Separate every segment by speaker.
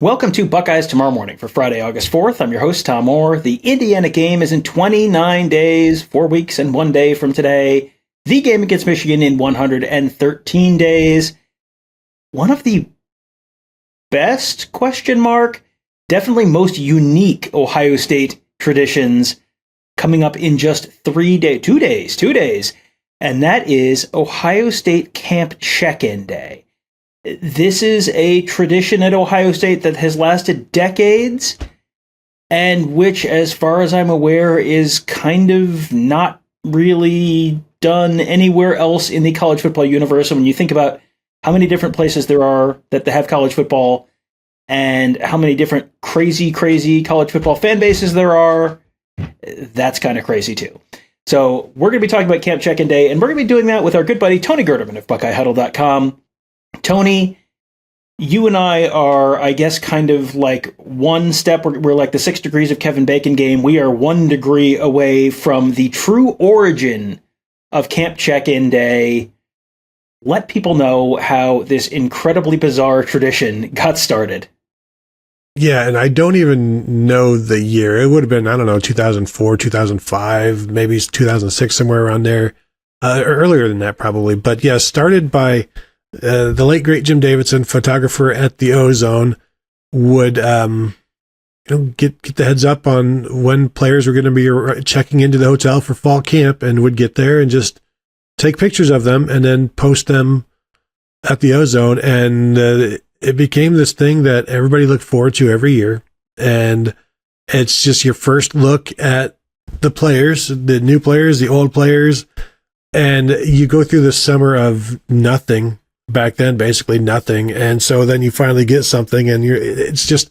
Speaker 1: Welcome to Buckeyes Tomorrow Morning for Friday, August 4th. I'm your host, Tom Orr. The Indiana game is in 29 days, 4 weeks and 1 day from today. The game against Michigan in 113 days. One of the best, definitely most unique Ohio State traditions coming up in just 2 days. And that is Ohio State Camp Check-In Day. This is a tradition at Ohio State that has lasted decades and which, as far as I'm aware, is kind of not really done anywhere else in the college football universe. And when you think about how many different places there are that have college football and how many different crazy college football fan bases there are, that's kind of crazy too. So we're going to be talking about Camp Check-In Day, and we're going to be doing that with our good buddy Tony Gerdeman of BuckeyeHuddle.com. Tony, you and I are, I guess, kind of like one step. We're like the 6 degrees of Kevin Bacon game. We are 1 degree away from the true origin of Camp Check-In Day. Let people know how this incredibly bizarre tradition got started.
Speaker 2: Yeah, and I don't even know the year. It would have been, 2004, 2005, maybe 2006, somewhere around there. Or earlier than that, probably. But yeah, started by the late great Jim Davidson, photographer at the Ozone, would get the heads up on when players were going to be checking into the hotel for fall camp, and would get there and just take pictures of them and then post them at the Ozone. And it became this thing that everybody looked forward to every year. And it's just your first look at the players, the new players, the old players, and you go through this summer of nothing. Back then, basically nothing. And so then you finally get something, and it's just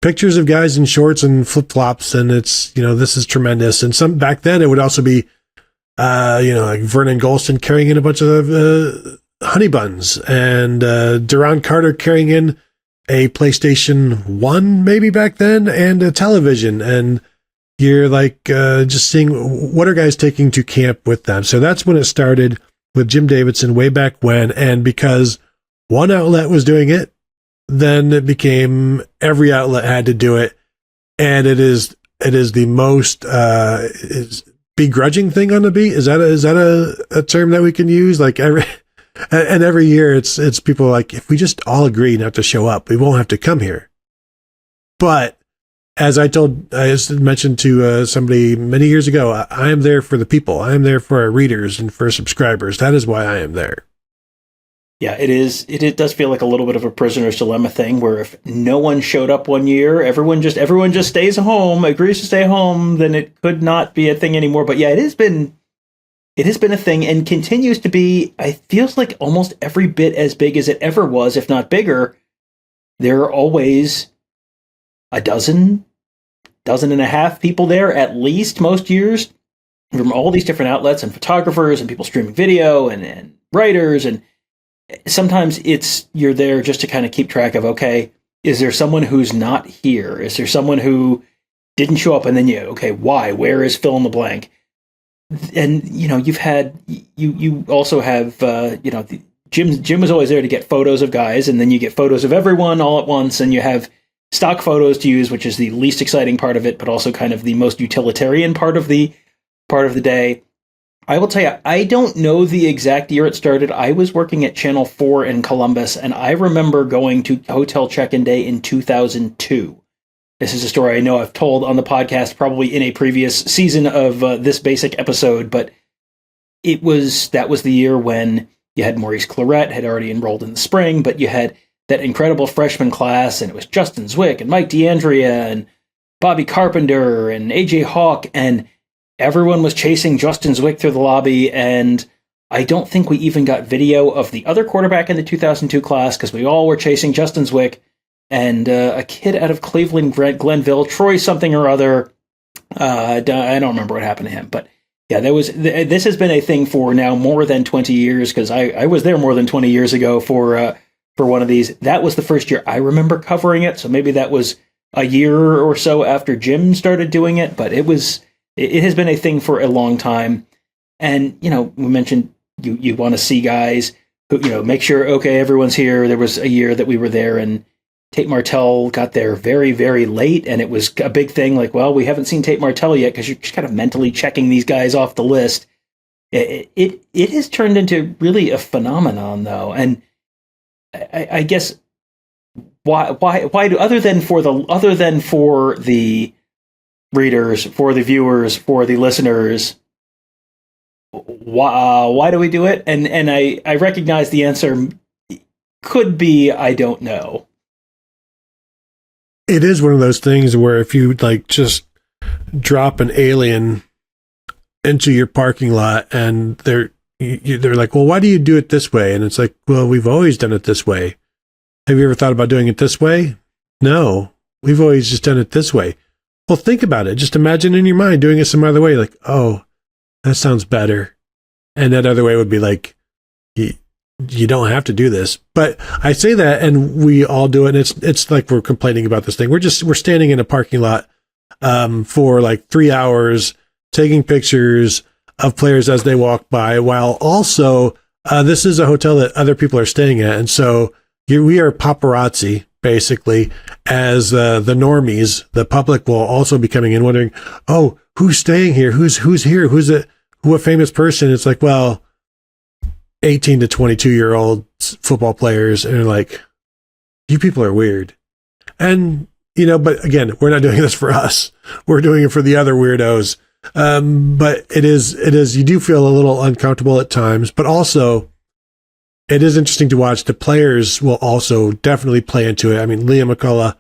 Speaker 2: pictures of guys in shorts and flip-flops, and it's, this is tremendous. And back then it would also be, like Vernon Golston carrying in a bunch of honey buns, and Duron Carter carrying in a PlayStation 1 maybe back then, and a television. And you're like just seeing what are guys taking to camp with them. So that's when it started with Jim Davidson way back when. And because one outlet was doing it, then it became every outlet had to do it. And it is the most begrudging thing on the beat. Is that a term that we can use? Like every year it's people like, if we just all agree not to show up, we won't have to come here. But as I mentioned to somebody many years ago, I am there for the people. I am there for our readers and for subscribers. That is why I am there.
Speaker 1: Yeah, it is. It does feel like a little bit of a prisoner's dilemma thing, where if no one showed up one year, everyone just stays home, agrees to stay home, then it could not be a thing anymore. But yeah, it has been a thing, and continues to be. It feels like almost every bit as big as it ever was, if not bigger. There are always a dozen and a half people there, at least most years, from all these different outlets and photographers and people streaming video and writers. And sometimes you're there just to kind of keep track of, okay, is there someone who's not here? Is there someone who didn't show up? And then why? Where is fill in the blank? And, you also have, Jim was always there to get photos of guys, and then you get photos of everyone all at once, and you have stock photos to use, which is the least exciting part of it, but also kind of the most utilitarian part of the day. I will tell you, I don't know the exact year it started. I was working at Channel 4 in Columbus, and I remember going to Hotel Check-In Day in 2002. This is a story I know I've told on the podcast, probably in a previous season of this basic episode, but that was the year when you had Maurice Clarett had already enrolled in the spring, but you had that incredible freshman class, and it was Justin Zwick and Mike D'Andrea and Bobby Carpenter and AJ Hawk, and everyone was chasing Justin Zwick through the lobby. And I don't think we even got video of the other quarterback in the 2002 class, because we all were chasing Justin Zwick and a kid out of Cleveland, Glenville, Troy something or other. I don't remember what happened to him, but yeah, this has been a thing for now more than 20 years, because I was there more than 20 years ago for one of these. That was the first year I remember covering it, so maybe that was a year or so after Jim started doing it, but it has been a thing for a long time. And, we mentioned you want to see guys who, make sure, okay, everyone's here. There was a year that we were there, and Tate Martell got there very, very late, and it was a big thing. Like, well, we haven't seen Tate Martell yet because you're just kind of mentally checking these guys off the list. It has turned into really a phenomenon, though, and I guess why do other than for the readers, for the viewers, for the listeners, why do we do it? And I recognize the answer could be I don't know.
Speaker 2: It is one of those things where if you like just drop an alien into your parking lot and they're like, well, why do you do it this way? And it's like, well, we've always done it this way. Have you ever thought about doing it this way? No, we've always just done it this way. Well, think about it. Just imagine in your mind doing it some other way. Like, oh, that sounds better. And that other way would be like, you don't have to do this. But I say that and we all do it. And it's like we're complaining about this thing. We're standing in a parking lot for like 3 hours taking pictures of players as they walk by, while also this is a hotel that other people are staying at. And so we are paparazzi, basically, as the normies. The public will also be coming in wondering, oh, who's staying here? Who's here? Who's a famous person? It's like, well, 18 to 22-year-old football players. And they're like, you people are weird. And, but again, we're not doing this for us. We're doing it for the other weirdos. But it is, you do feel a little uncomfortable at times, but also it is interesting to watch. The players will also definitely play into it. I mean, Liam McCullough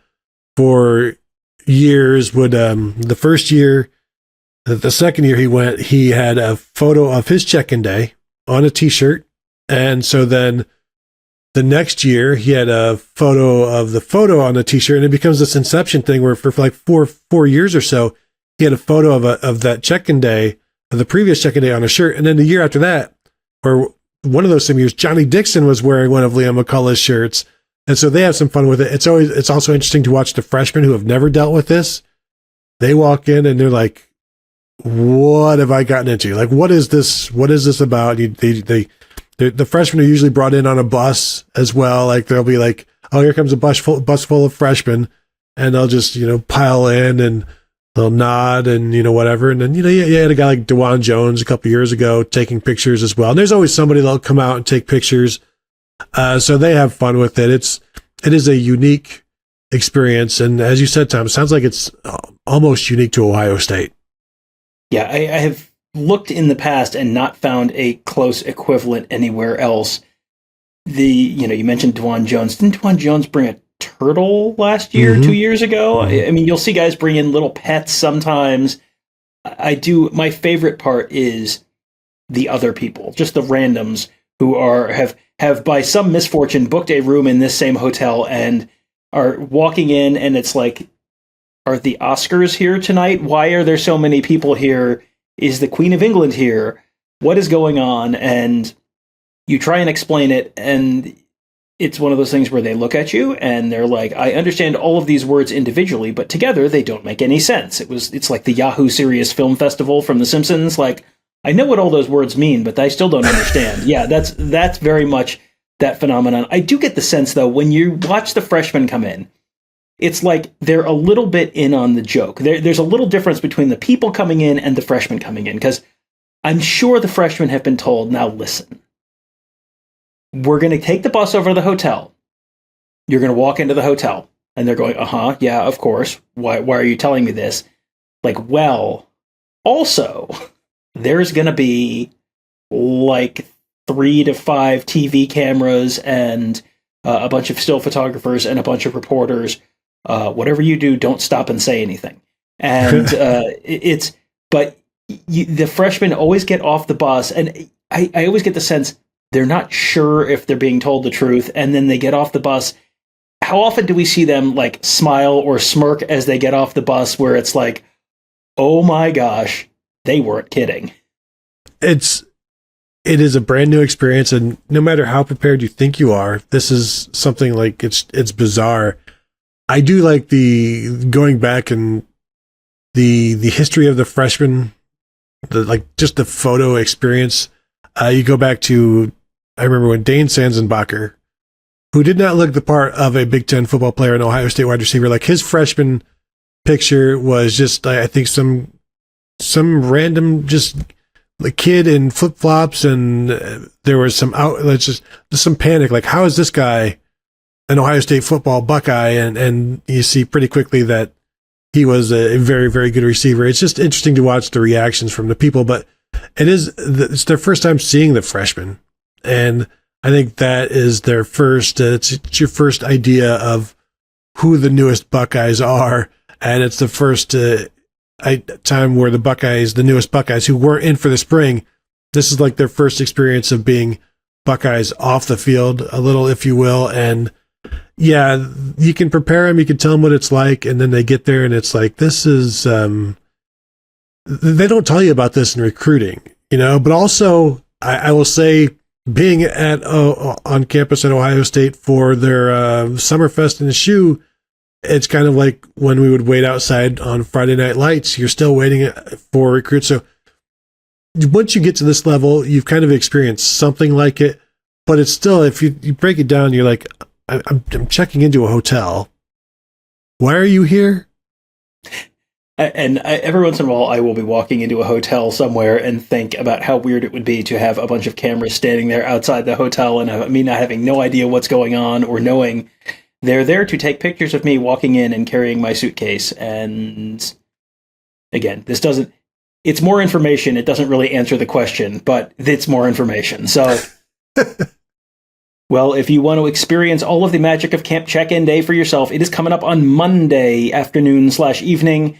Speaker 2: for years would, the first year, the second year he had a photo of his check-in day on a t-shirt. And so then the next year he had a photo of the photo on the t-shirt, and it becomes this inception thing where for like four years or so, he had a photo of that check-in day, of the previous check-in day on a shirt. And then the year after that, or one of those same years, Johnny Dixon was wearing one of Liam McCullough's shirts. And so they have some fun with it. It's also interesting to watch the freshmen who have never dealt with this. They walk in and they're like, what have I gotten into? Like, what is this? What is this about? The freshmen are usually brought in on a bus as well. Like they'll be like, oh, here comes a bus full of freshmen, and they'll just, pile in and they'll nod and, whatever. And then, you had a guy like DeJuan Jones a couple years ago taking pictures as well. And there's always somebody that'll come out and take pictures. So they have fun with it. It is a unique experience. And as you said, Tom, it sounds like it's almost unique to Ohio State.
Speaker 1: Yeah, I have looked in the past and not found a close equivalent anywhere else. You mentioned DeJuan Jones. Didn't DeJuan Jones bring a turtle last year, 2 years ago? I mean, you'll see guys bring in little pets sometimes. My favorite part is the other people, just the randoms who have by some misfortune booked a room in this same hotel and are walking in, and it's like, are the Oscars here tonight? Why are there so many people here? Is the Queen of England here? What is going on? And you try and explain it, and it's one of those things where they look at you and they're like, I understand all of these words individually, but together they don't make any sense. It's like the Yahoo Serious Film Festival from The Simpsons. Like, I know what all those words mean, but I still don't understand. Yeah, that's very much that phenomenon. I do get the sense, though, when you watch the freshmen come in, it's like they're a little bit in on the joke. There's a little difference between the people coming in and the freshmen coming in, because I'm sure the freshmen have been told, now listen, we're going to take the bus over to the hotel. You're going to walk into the hotel. And they're going, yeah, of course. Why are you telling me this? Like, well, also, there's going to be like 3 to 5 TV cameras and a bunch of still photographers and a bunch of reporters. Whatever you do, don't stop and say anything. And the freshmen always get off the bus, and I always get the sense they're not sure if they're being told the truth, and then they get off the bus. How often do we see them like smile or smirk as they get off the bus, where it's like, oh my gosh, they weren't kidding? It is a brand new experience, and no matter how prepared you think you are, this is something like it's bizarre. I do like the going back and the history of the freshmen, just the photo experience. You go back to, I remember when Dane Sanzenbacher
Speaker 2: who did not look the part of a Big Ten football player, an Ohio State wide receiver. Like his freshman picture was just, I think, some random just the kid in flip flops, and there was just some panic. Like, how is this guy an Ohio State football Buckeye? And you see pretty quickly that he was a very, very good receiver. It's just interesting to watch the reactions from the people, but it's their first time seeing the freshman, and I think that is their first. It's your first idea of who the newest Buckeyes are, and it's the first time where the newest Buckeyes who weren't in for the spring, this is like their first experience of being Buckeyes off the field, a little, if you will. And yeah, you can prepare them, you can tell them what it's like, and then they get there and it's like, this is, they don't tell you about this in recruiting, but also I will say, being on campus at Ohio State for their Summerfest in the Shoe, it's kind of like when we would wait outside on Friday Night Lights. You're still waiting for recruits. So once you get to this level, you've kind of experienced something like it. But it's still, if you break it down, you're like, I'm checking into a hotel. Why are you here?
Speaker 1: And every once in a while, I will be walking into a hotel somewhere and think about how weird it would be to have a bunch of cameras standing there outside the hotel, and me not having no idea what's going on, or knowing they're there to take pictures of me walking in and carrying my suitcase. And again, it's more information. It doesn't really answer the question, but it's more information. So, well, if you want to experience all of the magic of Camp Check-In Day for yourself, it is coming up on Monday afternoon/evening.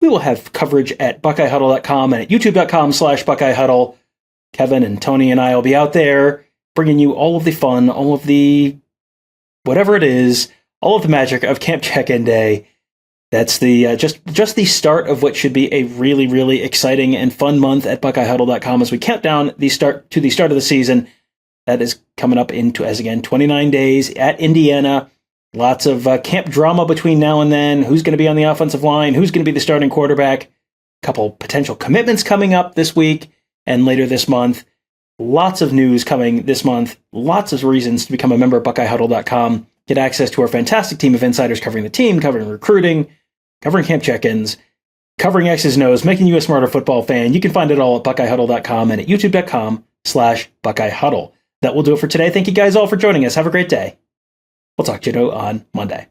Speaker 1: We will have coverage at BuckeyeHuddle.com and at YouTube.com/BuckeyeHuddle. Kevin and Tony and I will be out there bringing you all of the fun, all of the whatever it is, all of the magic of Camp Check-In Day. That's the just the start of what should be a really, really exciting and fun month at BuckeyeHuddle.com as we count down the start of the season. That is coming up into, as again, 29 days at Indiana. Lots of camp drama between now and then. Who's going to be on the offensive line? Who's going to be the starting quarterback? A couple potential commitments coming up this week and later this month. Lots of news coming this month. Lots of reasons to become a member of BuckeyeHuddle.com. Get access to our fantastic team of insiders covering the team, covering recruiting, covering camp check-ins, covering X's and O's, making you a smarter football fan. You can find it all at BuckeyeHuddle.com and at YouTube.com/BuckeyeHuddle. That will do it for today. Thank you guys all for joining us. Have a great day. We'll talk to you on Monday.